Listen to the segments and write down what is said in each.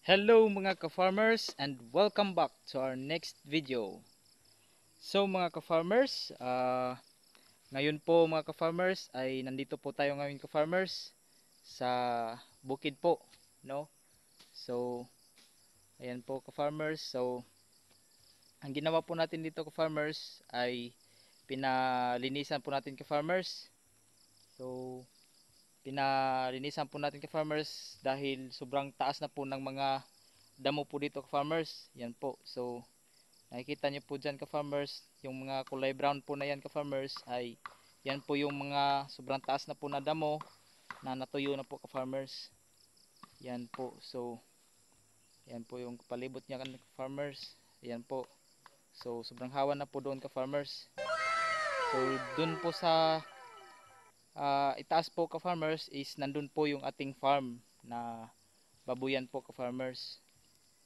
Hello mga ka-farmers and welcome back to our next video. So mga ka-farmers, ngayon po mga ka-farmers ay nandito po tayo ngayon ka-farmers sa bukid po, no? So ayan po ka-farmers. So ang ginawa po natin dito ka-farmers ay pinalinisan po natin ka-farmers. So pinalinisan po natin ka-farmers dahil sobrang taas na po ng mga damo po dito ka-farmers. Yan po. So nakikita nyo po dyan ka-farmers, yung mga kulay brown po na yan ka-farmers ay yan po yung mga sobrang taas na po na damo na natuyo na po ka-farmers. Yan po. So yan po yung palibot niya ka-farmers. Yan po. So sobrang hawa na po doon ka-farmers. So doon po sa itaas po ka-farmers is nandun po yung ating farm na babuyan po ka-farmers.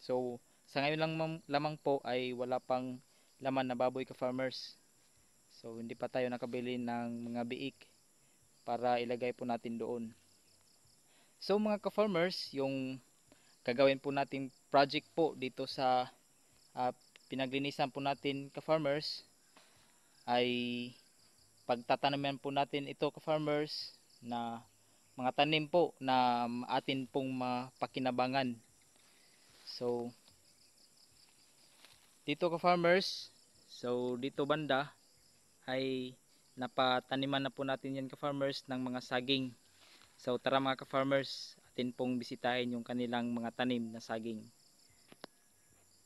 So sa ngayon lang lamang po ay wala pang laman na baboy ka-farmers. So hindi pa tayo nakabili ng mga biik para ilagay po natin doon. So mga ka-farmers, yung gagawin po nating project po dito sa pinaglinisan po natin ka-farmers ay pagtataniman po natin ito ka-farmers na mga tanim po na atin pong mapakinabangan. So dito ka-farmers, so dito banda ay napataniman na po natin yan ka-farmers ng mga saging. So tara mga ka-farmers, atin pong bisitahin yung kanilang mga tanim na saging.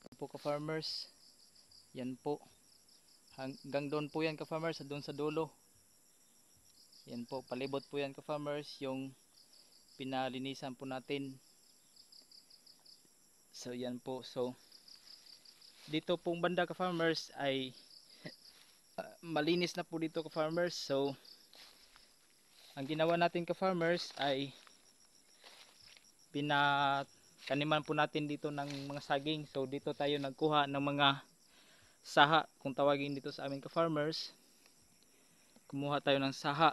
Yan po ka-farmers, yan po. Hanggang doon po yan ka-farmers, doon sa dulo. Yan po, palibot po yan ka-farmers, yung pinalinisan po natin. So yan po, so dito pong banda ka-farmers ay malinis na po dito ka-farmers. So ang ginawa natin ka-farmers ay pinakaniman po natin dito ng mga saging. So dito tayo nagkuha ng mga saha, kung tawagin dito sa amin ka-farmers. Kumuha tayo ng saha.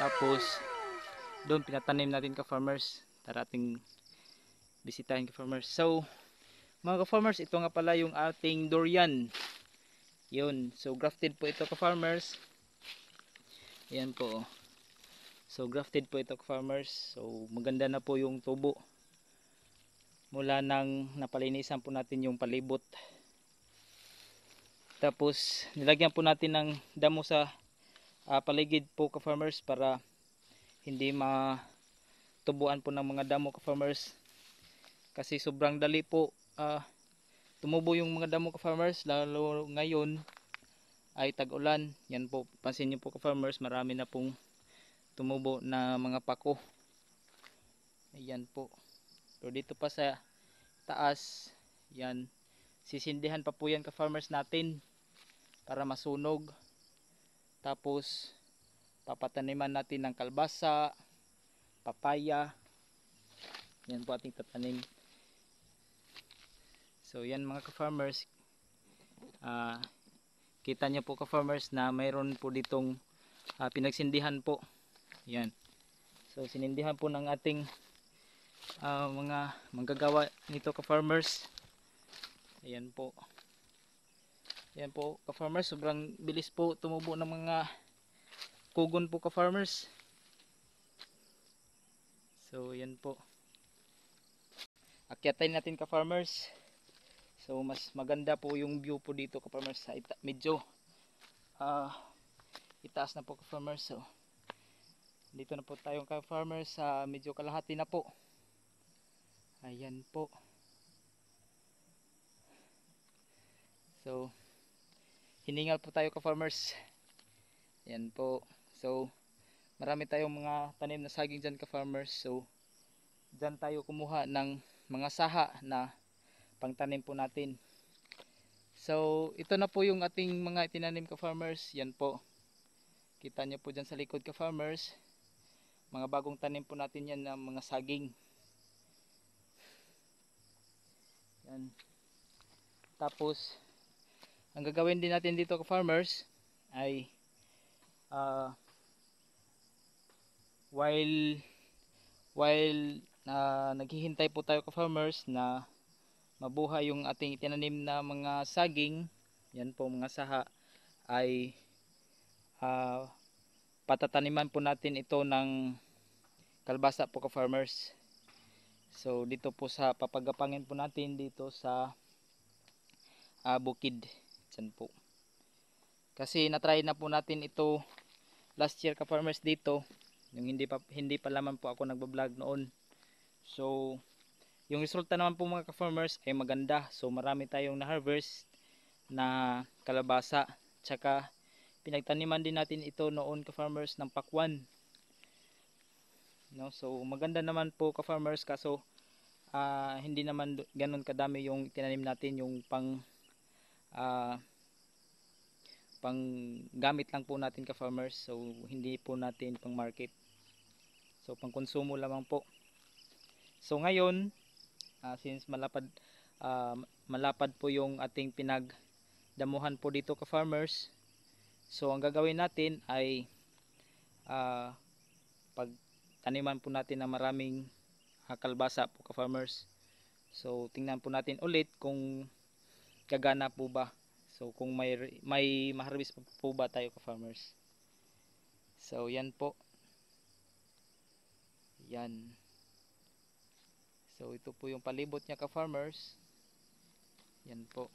Tapos doon pinatanim natin ka-farmers. Tara ating bisitahin ka-farmers. So mga ka-farmers, ito nga pala yung ating durian. Yun. So grafted po ito ka-farmers. Ayan po. So grafted po ito ka-farmers. So maganda na po yung tubo. Mula nang napalinisan po natin yung palibot. Tapos nilagyan po natin ng damo sa paligid po ka-farmers para hindi matubuan po ng mga damo ka-farmers. Kasi sobrang dali po tumubo yung mga damo ka-farmers, lalo ngayon ay tag-ulan. Yan po, pansin niyo po ka-farmers, marami na pong tumubo na mga pako. Ayan po. Pero dito pa sa taas, yan, sisindihan pa po yan ka-farmers natin para masunog. Tapos papataniman natin ng kalbasa, papaya. Yan po ating tatanim. So yan mga ka-farmers, kita nyo po ka-farmers na mayroon po ditong pinagsindihan po. Yan. So sinindihan po ng ating mga manggagawa nito ka-farmers. Ayan po. Ayan po ka-farmers, sobrang bilis po tumubo ng mga kugon po ka-farmers. So yan po. Akyatin natin ka-farmers. So mas maganda po yung view po dito ka-farmers. Medyo itaas na po ka-farmers. So dito na po tayong ka-farmers sa medyo kalahati na po. Ayan po. So hiningal po tayo ka-farmers. Ayan po. So marami tayong mga tanim na saging dyan ka-farmers. So dyan tayo kumuha ng mga saha na pangtanim po natin. So ito na po yung ating mga itinanim ka-farmers. Yan po. Kita nyo po dyan sa likod ka-farmers. Mga bagong tanim po natin yan ng mga saging. Yan. Tapos ang gagawin din natin dito ka-farmers ay while naghihintay po tayo ka-farmers na mabuhay yung ating itinanim na mga saging. Yan po mga saha ay patataniman po natin ito ng kalbasa po ka-farmers. So dito po sa papagapangin po natin dito sa bukid. Diyan po. Kasi na-try na po natin ito last year ka-farmers dito. Yung hindi pa lamang po ako nagba-vlog noon. So yung resulta naman po mga ka-farmers ay maganda. So marami tayong na-harvest na kalabasa. Tsaka pinagtaniman din natin ito noon ka-farmers ng pakwan. No? So maganda naman po ka-farmers, kaso hindi naman ganun kadami yung tinanim natin, yung pang gamit lang po natin ka-farmers. So hindi po natin pang market. So pang konsumo lamang po. So ngayon since malapad po yung ating pinagdamuhan po dito ka-farmers, so ang gagawin natin ay pagtaniman po natin ng maraming kalbasa po ka-farmers. So tingnan po natin ulit kung gagana po ba. So kung may ma-harvest po ba tayo ka-farmers. So yan po. Yan. So ito po yung palibot niya ka-farmers. Yan po.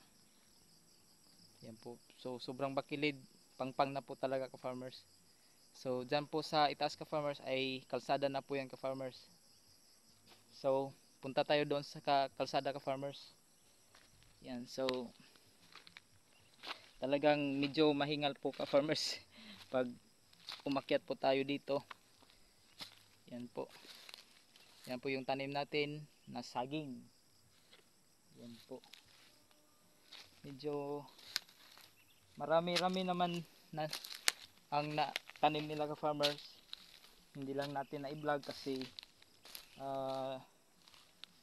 Yan po. So sobrang bakilid, pangpang na po talaga ka-farmers. So dyan po sa itaas ka-farmers ay kalsada na po yan ka-farmers. So punta tayo doon sa kalsada ka-farmers. Yan. So talagang medyo mahingal po ka-farmers pag umakyat po tayo dito. Yan po. Yan po yung tanim natin na saging. Yan po. Medyo marami-rami naman na ang tanim nila ka-farmers. Hindi lang natin na i-vlog kasi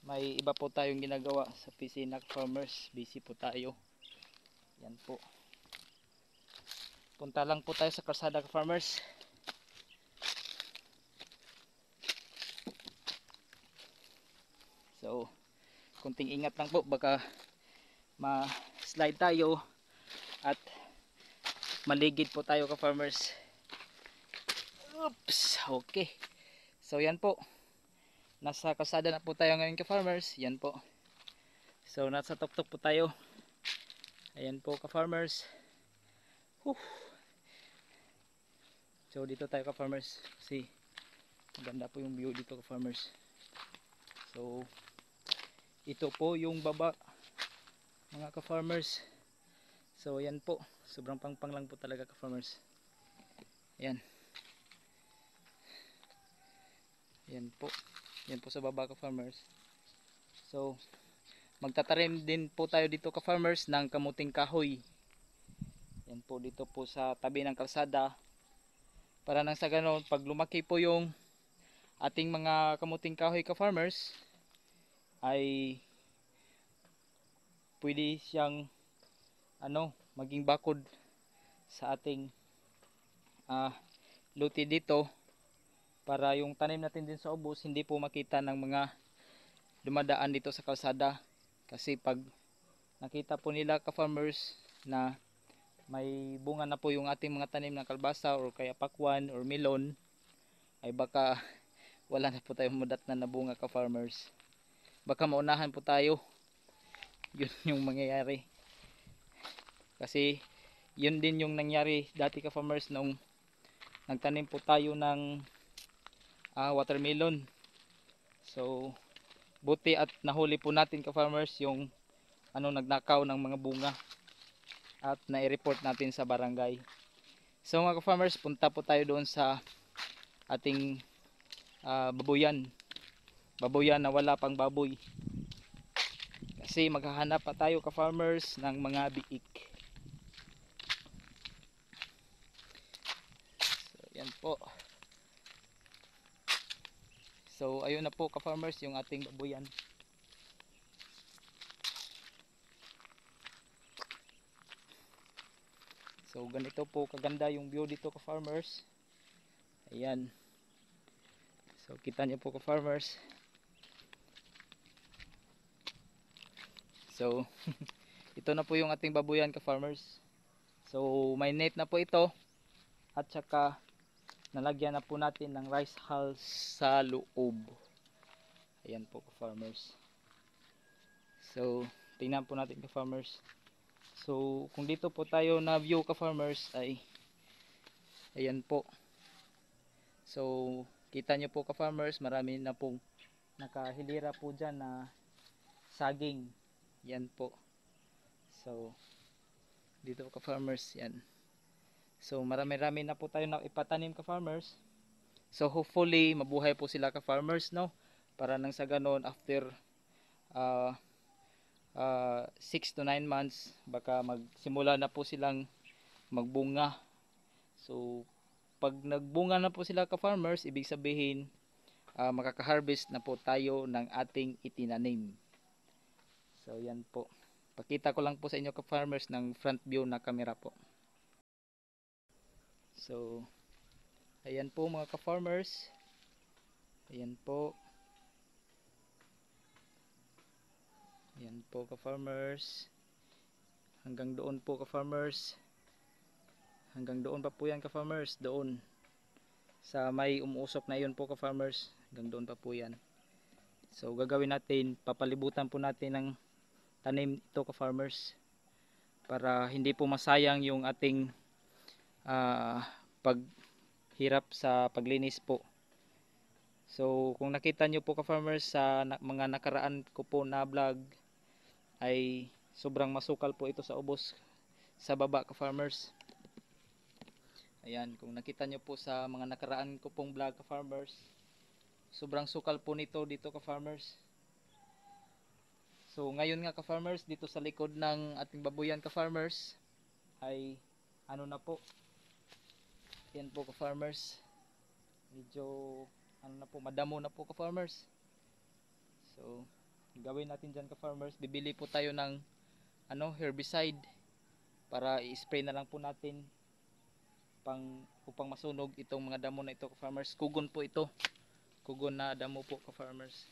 may iba po tayong ginagawa sa piscina ka-farmers. Busy po tayo. Yan po. Punta lang po tayo sa kalsada ka-farmers. So kunting ingat lang po, baka ma-slide tayo at maligid po tayo ka-farmers. Oops, okay. So yan po. Nasa kalsada na po tayo ngayon ka-farmers. Yan po. So nasa tuktok po tayo. Ayan po ka-farmers. So dito tayo ka-farmers kasi maganda po yung view dito ka-farmers. So ito po yung baba mga ka-farmers. So ayan po, sobrang pangpang lang po talaga ka-farmers. Ayan. Ayan po. Ayan po sa baba ka-farmers. So magtatarim din po tayo dito ka-farmers ng kamuting kahoy. Ayan po, dito po sa tabi ng kalsada. Para nang sa ganon, pag lumaki po yung ating mga kamuting kahoy ka-farmers, ay pwede siyang maging bakod sa ating luti dito, para yung tanim natin din sa ubos hindi po makita ng mga dumadaan dito sa kalsada. Kasi pag nakita po nila ka-farmers na may bunga na po yung ating mga tanim na kalbasa or kaya pakwan or melon, ay baka wala na po tayong madatnan na bunga ka-farmers. Baka maunahan po tayo. Yun yung mangyayari. Kasi yun din yung nangyari dati ka-farmers nung nagtanim po tayo ng watermelon. So buti at nahuli po natin ka-farmers yung nagnakaw ng mga bunga at nai-report natin sa barangay. So mga ka-farmers, punta po tayo doon sa ating babuyan na wala pang baboy, kasi maghahanap pa tayo ka-farmers ng mga biik. So yan po. So ayun na po ka-farmers yung ating babuyan. So ganito po kaganda yung view dito ka-farmers. Ayan. So kita niyo po ka-farmers. So ito na po yung ating babuyan ka-farmers. So may net na po ito at saka nalagyan na po natin ng rice hull sa loob. Ayan po ka-farmers. So tingnan po natin ka-farmers. So kung dito po tayo na view ka-farmers ay ayan po. So kita nyo po ka-farmers, marami na pong nakahilira po dyan na saging. Yan po. So dito ka-farmers yan. So marami-rami na po tayo na ipatanim ka-farmers. So hopefully mabuhay po sila ka-farmers, no? Para nang sa ganon after 6 to 9 months baka magsimula na po silang magbunga. So pag nagbunga na po sila ka-farmers, ibig sabihin makaka-harvest na po tayo ng ating itinanim. So yan po. Pakita ko lang po sa inyo ka-farmers ng front view na camera po. So ayan po mga ka-farmers. Ayan po. Ayan po ka-farmers. Hanggang doon po ka-farmers. Hanggang doon pa po yan ka-farmers. Doon. Sa may umuusok na yun po ka-farmers. Hanggang doon pa po yan. So gagawin natin, papalibutan po natin ng tanim ito ka-farmers. Para hindi po masayang yung ating paghirap sa paglinis po. So kung nakita nyo po ka-farmers sa mga nakaraan ko po na vlog ay sobrang masukal po ito sa ubos sa baba ka-farmers. Ayan, kung nakita nyo po sa mga nakaraan ko pong vlog ka-farmers, sobrang sukal po nito dito ka-farmers. So ngayon nga ka-farmers, dito sa likod ng ating babuyan ka-farmers ay ano na po. Yan po ka-farmers. Medyo ano na po, madamo na po ka-farmers. So gawin natin dyan ka-farmers, bibili po tayo ng herbicide para i-spray na lang po natin upang masunog itong mga damo na ito ka-farmers. Kugon po ito. Kugon na damo po ka-farmers.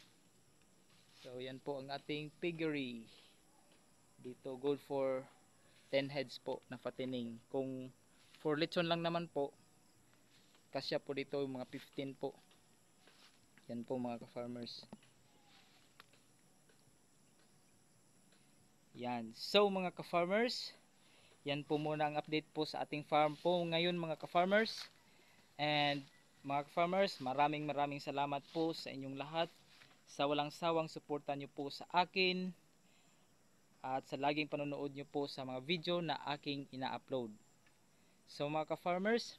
So yan po ang ating piggery. Dito good for 10 heads po na fattening. Kung for lechon lang naman po, kasya po dito yung mga 15 po. Yan po mga ka-farmers. Yan. So mga ka-farmers, yan po muna ang update po sa ating farm po ngayon mga ka-farmers. And mga ka-farmers, maraming salamat po sa inyong lahat sa walang sawang suporta nyo po sa akin at sa laging panonood nyo po sa mga video na aking ina-upload. So mga ka-farmers,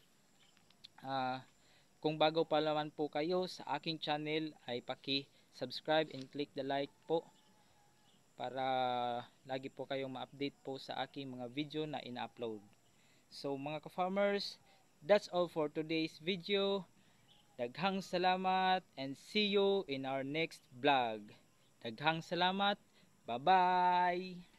kung bago pa naman po kayo sa aking channel ay paki-subscribe and click the like po para lagi po kayong ma-update po sa aking mga video na ina-upload. So mga ka-farmers, that's all for today's video. Daghang salamat and see you in our next vlog. Daghang salamat. Bye-bye!